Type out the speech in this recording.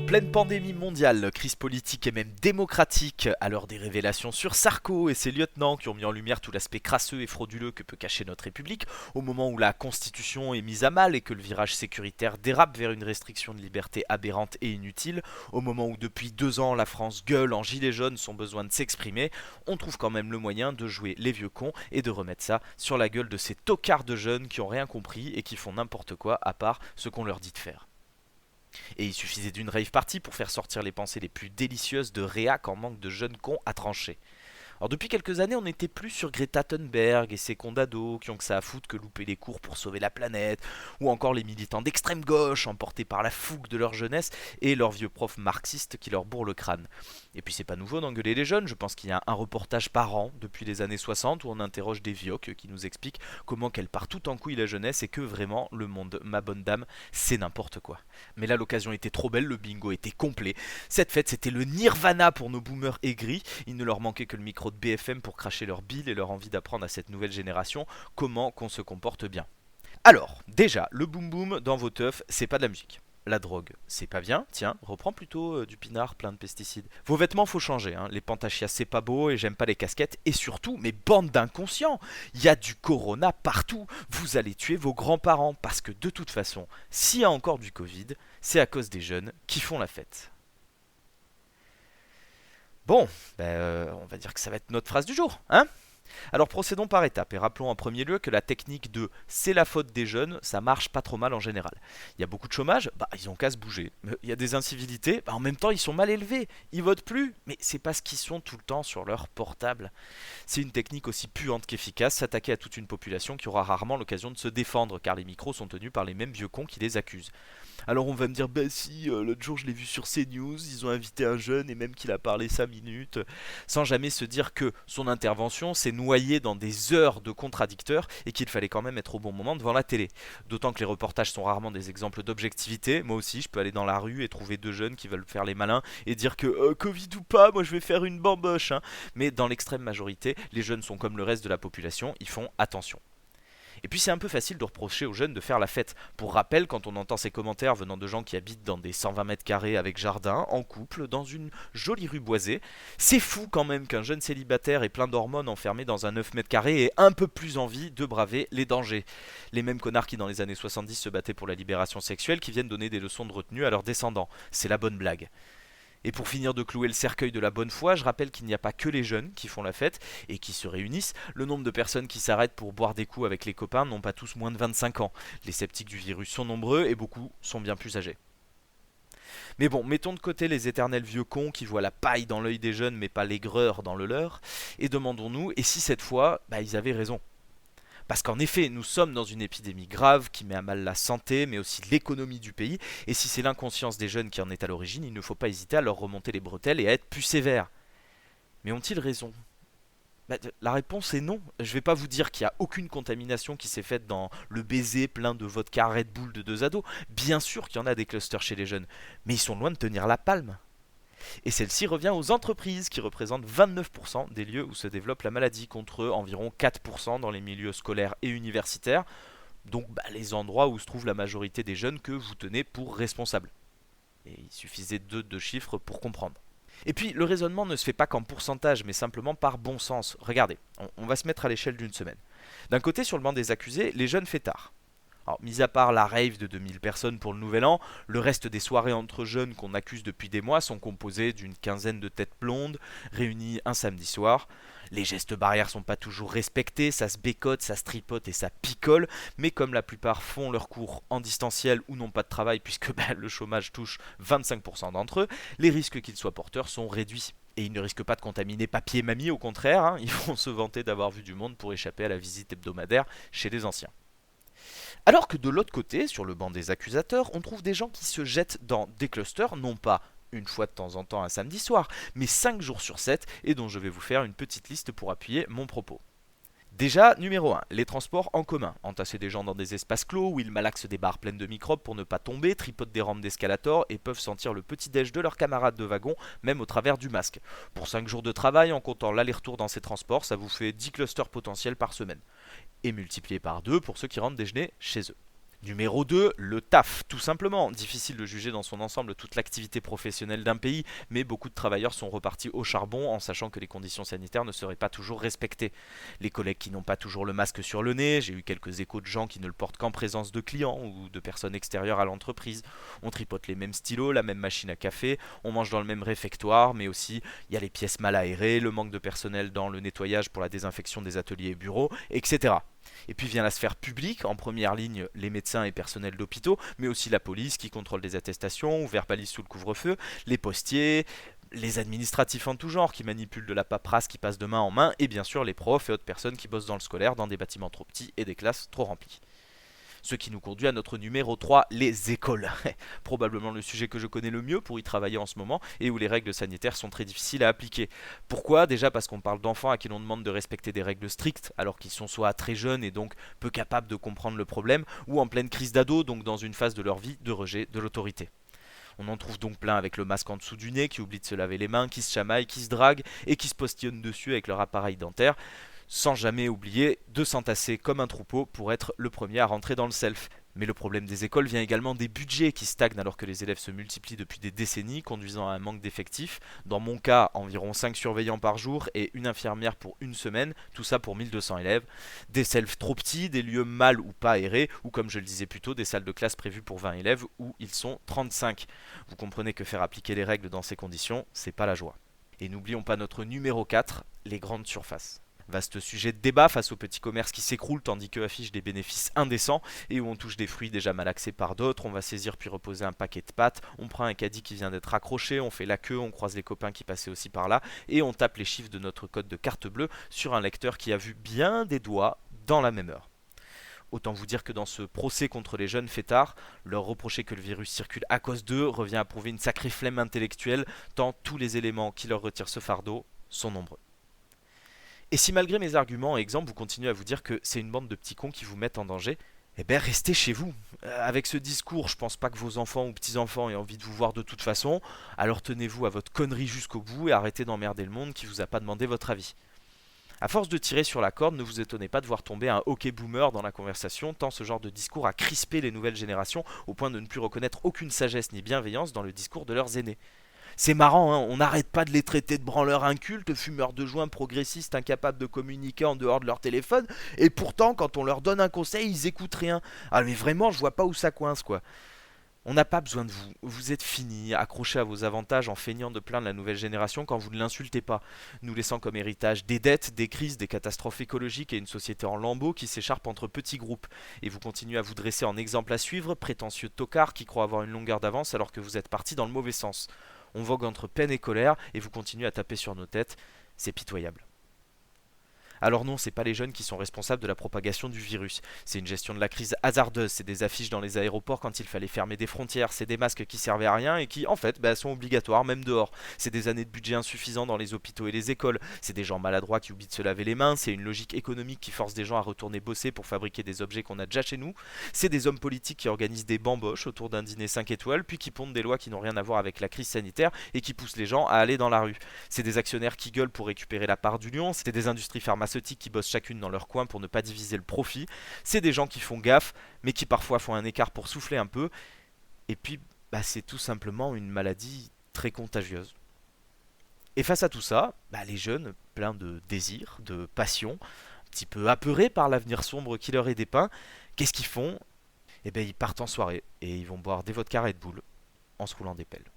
pleine pandémie mondiale, crise politique et même démocratique, à l'heure des révélations sur Sarko et ses lieutenants qui ont mis en lumière tout l'aspect crasseux et frauduleux que peut cacher notre République, au moment où la Constitution est mise à mal et que le virage sécuritaire dérape vers une restriction de liberté aberrante et inutile, au moment où depuis 2 ans la France gueule en gilet jaune son besoin de s'exprimer, on trouve quand même le moyen de jouer les vieux cons et de remettre ça sur la gueule de ces tocards de jeunes qui ont rien compris et qui font n'importe quoi à part ce qu'on leur dit de faire. Et il suffisait d'une rave party pour faire sortir les pensées les plus délicieuses de réac en manque de jeunes cons à trancher. Alors depuis quelques années, on n'était plus sur Greta Thunberg et ses cons d'ados qui ont que ça à foutre que louper les cours pour sauver la planète, ou encore les militants d'extrême gauche emportés par la fougue de leur jeunesse et leurs vieux profs marxistes qui leur bourrent le crâne. Et puis c'est pas nouveau d'engueuler les jeunes, je pense qu'il y a un reportage par an depuis les années 60 où on interroge des vioques qui nous expliquent comment qu'elle part tout en couille la jeunesse et que vraiment le monde, ma bonne dame, c'est n'importe quoi. Mais là l'occasion était trop belle, le bingo était complet. Cette fête c'était le nirvana pour nos boomers aigris, il ne leur manquait que le micro de BFM pour cracher leur bile et leur envie d'apprendre à cette nouvelle génération comment qu'on se comporte bien. Alors, déjà, le boom boom dans vos teufs, c'est pas de la musique. La drogue, c'est pas bien, tiens, reprends plutôt du pinard plein de pesticides. Vos vêtements, faut changer, hein. Les pantachias, c'est pas beau et j'aime pas les casquettes. Et surtout, mais bande d'inconscients, il y a du corona partout. Vous allez tuer vos grands-parents parce que de toute façon, s'il y a encore du Covid, c'est à cause des jeunes qui font la fête. Bon, on va dire que ça va être notre phrase du jour, hein. Alors procédons par étapes et rappelons en premier lieu que la technique de c'est la faute des jeunes, ça marche pas trop mal en général. Il y a beaucoup de chômage, ils ont qu'à se bouger. Il y a des incivilités, en même temps ils sont mal élevés, ils votent plus, mais c'est parce qu'ils sont tout le temps sur leur portable. C'est une technique aussi puante qu'efficace, s'attaquer à toute une population qui aura rarement l'occasion de se défendre, car les micros sont tenus par les mêmes vieux cons qui les accusent. Alors on va me dire, bah si, l'autre jour je l'ai vu sur CNews, ils ont invité un jeune et même qu'il a parlé 5 minutes, sans jamais se dire que son intervention s'est noyée dans des heures de contradicteurs et qu'il fallait quand même être au bon moment devant la télé. D'autant que les reportages sont rarement des exemples d'objectivité, moi aussi je peux aller dans la rue et trouver deux jeunes qui veulent faire les malins et dire que Covid ou pas, moi je vais faire une bamboche, hein. Mais dans l'extrême majorité, les jeunes sont comme le reste de la population, ils font attention. Et puis c'est un peu facile de reprocher aux jeunes de faire la fête. Pour rappel, quand on entend ces commentaires venant de gens qui habitent dans des 120 mètres carrés avec jardin, en couple, dans une jolie rue boisée, c'est fou quand même qu'un jeune célibataire et plein d'hormones enfermé dans un 9 mètres carrés ait un peu plus envie de braver les dangers. Les mêmes connards qui dans les années 70 se battaient pour la libération sexuelle qui viennent donner des leçons de retenue à leurs descendants. C'est la bonne blague. Et pour finir de clouer le cercueil de la bonne foi, je rappelle qu'il n'y a pas que les jeunes qui font la fête et qui se réunissent. Le nombre de personnes qui s'arrêtent pour boire des coups avec les copains n'ont pas tous moins de 25 ans. Les sceptiques du virus sont nombreux et beaucoup sont bien plus âgés. Mais bon, mettons de côté les éternels vieux cons qui voient la paille dans l'œil des jeunes mais pas l'aigreur dans le leur, et demandons-nous, et si cette fois, ils avaient raison. Parce qu'en effet, nous sommes dans une épidémie grave qui met à mal la santé, mais aussi l'économie du pays. Et si c'est l'inconscience des jeunes qui en est à l'origine, il ne faut pas hésiter à leur remonter les bretelles et à être plus sévères. Mais ont-ils raison ? La réponse est non. Je ne vais pas vous dire qu'il n'y a aucune contamination qui s'est faite dans le baiser plein de vodka Red Bull de deux ados. Bien sûr qu'il y en a des clusters chez les jeunes, mais ils sont loin de tenir la palme. Et celle-ci revient aux entreprises qui représentent 29% des lieux où se développe la maladie contre environ 4% dans les milieux scolaires et universitaires, donc les endroits où se trouve la majorité des jeunes que vous tenez pour responsables. Et il suffisait de deux chiffres pour comprendre. Et puis le raisonnement ne se fait pas qu'en pourcentage mais simplement par bon sens. Regardez, on va se mettre à l'échelle d'une semaine. D'un côté sur le banc des accusés, les jeunes fêtards. Alors, mis à part la rave de 2000 personnes pour le nouvel an, le reste des soirées entre jeunes qu'on accuse depuis des mois sont composées d'une quinzaine de têtes blondes, réunies un samedi soir. Les gestes barrières sont pas toujours respectés, ça se bécote, ça se tripote et ça picole, mais comme la plupart font leurs cours en distanciel ou n'ont pas de travail puisque le chômage touche 25% d'entre eux, les risques qu'ils soient porteurs sont réduits. Et ils ne risquent pas de contaminer papier et mamie, au contraire, hein, ils vont se vanter d'avoir vu du monde pour échapper à la visite hebdomadaire chez les anciens. Alors que de l'autre côté, sur le banc des accusateurs, on trouve des gens qui se jettent dans des clusters, non pas une fois de temps en temps un samedi soir, mais 5 jours sur 7, et dont je vais vous faire une petite liste pour appuyer mon propos. Déjà, numéro 1, les transports en commun. Entasser des gens dans des espaces clos où ils malaxent des barres pleines de microbes pour ne pas tomber, tripotent des rampes d'escalator et peuvent sentir le petit déj de leurs camarades de wagon, même au travers du masque. Pour 5 jours de travail, en comptant l'aller-retour dans ces transports, ça vous fait 10 clusters potentiels par semaine. Et multiplié par 2 pour ceux qui rentrent déjeuner chez eux. Numéro 2, le taf, tout simplement. Difficile de juger dans son ensemble toute l'activité professionnelle d'un pays, mais beaucoup de travailleurs sont repartis au charbon en sachant que les conditions sanitaires ne seraient pas toujours respectées. Les collègues qui n'ont pas toujours le masque sur le nez, j'ai eu quelques échos de gens qui ne le portent qu'en présence de clients ou de personnes extérieures à l'entreprise. On tripote les mêmes stylos, la même machine à café, on mange dans le même réfectoire, mais aussi il y a les pièces mal aérées, le manque de personnel dans le nettoyage pour la désinfection des ateliers et bureaux, etc. Et puis vient la sphère publique, en première ligne les médecins et personnels d'hôpitaux, mais aussi la police qui contrôle des attestations ou verbalise sous le couvre-feu, les postiers, les administratifs en tout genre qui manipulent de la paperasse qui passe de main en main, et bien sûr les profs et autres personnes qui bossent dans le scolaire dans des bâtiments trop petits et des classes trop remplies. Ce qui nous conduit à notre numéro 3, les écoles. Probablement le sujet que je connais le mieux pour y travailler en ce moment et où les règles sanitaires sont très difficiles à appliquer. Pourquoi? Déjà parce qu'on parle d'enfants à qui l'on demande de respecter des règles strictes alors qu'ils sont soit très jeunes et donc peu capables de comprendre le problème, ou en pleine crise d'ado, donc dans une phase de leur vie de rejet de l'autorité. On en trouve donc plein avec le masque en dessous du nez, qui oublie de se laver les mains, qui se chamaillent, qui se draguent et qui se postillonnent dessus avec leur appareil dentaire, sans jamais oublier de s'entasser comme un troupeau pour être le premier à rentrer dans le self. Mais le problème des écoles vient également des budgets qui stagnent alors que les élèves se multiplient depuis des décennies, conduisant à un manque d'effectifs. Dans mon cas, environ 5 surveillants par jour et une infirmière pour une semaine, tout ça pour 1200 élèves. Des selfs trop petits, des lieux mal ou pas aérés, ou comme je le disais plus tôt, des salles de classe prévues pour 20 élèves où ils sont 35. Vous comprenez que faire appliquer les règles dans ces conditions, c'est pas la joie. Et n'oublions pas notre numéro 4, les grandes surfaces. Vaste sujet de débat face aux petits commerces qui s'écroulent tandis qu'eux affichent des bénéfices indécents et où on touche des fruits déjà mal axés par d'autres. On va saisir puis reposer un paquet de pâtes, on prend un caddie qui vient d'être accroché, on fait la queue, on croise les copains qui passaient aussi par là et on tape les chiffres de notre code de carte bleue sur un lecteur qui a vu bien des doigts dans la même heure. Autant vous dire que dans ce procès contre les jeunes fêtards, leur reprocher que le virus circule à cause d'eux revient à prouver une sacrée flemme intellectuelle, tant tous les éléments qui leur retirent ce fardeau sont nombreux. Et si malgré mes arguments et exemples, vous continuez à vous dire que c'est une bande de petits cons qui vous mettent en danger, eh ben restez chez vous. Avec ce discours, je pense pas que vos enfants ou petits-enfants aient envie de vous voir de toute façon, alors tenez-vous à votre connerie jusqu'au bout et arrêtez d'emmerder le monde qui vous a pas demandé votre avis. À force de tirer sur la corde, ne vous étonnez pas de voir tomber un hockey boomer dans la conversation, tant ce genre de discours a crispé les nouvelles générations au point de ne plus reconnaître aucune sagesse ni bienveillance dans le discours de leurs aînés. C'est marrant, hein, on n'arrête pas de les traiter de branleurs incultes, fumeurs de joints, progressistes, incapables de communiquer en dehors de leur téléphone, et pourtant, quand on leur donne un conseil, ils écoutent rien. Ah mais vraiment, je vois pas où ça coince, quoi. On n'a pas besoin de vous, vous êtes finis, accrochés à vos avantages en feignant de plaindre la nouvelle génération quand vous ne l'insultez pas, nous laissant comme héritage des dettes, des crises, des catastrophes écologiques et une société en lambeaux qui s'écharpe entre petits groupes. Et vous continuez à vous dresser en exemple à suivre, prétentieux tocards qui croient avoir une longueur d'avance alors que vous êtes partis dans le mauvais sens. On vogue entre peine et colère et vous continuez à taper sur nos têtes, c'est pitoyable. Alors non, c'est pas les jeunes qui sont responsables de la propagation du virus. C'est une gestion de la crise hasardeuse, c'est des affiches dans les aéroports quand il fallait fermer des frontières, c'est des masques qui servaient à rien et qui, en fait, sont obligatoires même dehors. C'est des années de budget insuffisant dans les hôpitaux et les écoles. C'est des gens maladroits qui oublient de se laver les mains. C'est une logique économique qui force des gens à retourner bosser pour fabriquer des objets qu'on a déjà chez nous. C'est des hommes politiques qui organisent des bamboches autour d'un dîner 5 étoiles, puis qui pondent des lois qui n'ont rien à voir avec la crise sanitaire et qui poussent les gens à aller dans la rue. C'est des actionnaires qui gueulent pour récupérer la part du lion. C'est des industries pharmaceutiques qui bossent chacune dans leur coin pour ne pas diviser le profit. C'est des gens qui font gaffe, mais qui parfois font un écart pour souffler un peu. Et puis, c'est tout simplement une maladie très contagieuse. Et face à tout ça, les jeunes, pleins de désirs, de passion, un petit peu apeurés par l'avenir sombre qui leur est dépeint, qu'est-ce qu'ils font? Eh bien, ils partent en soirée et ils vont boire des vodka Red Bull en se roulant des pelles.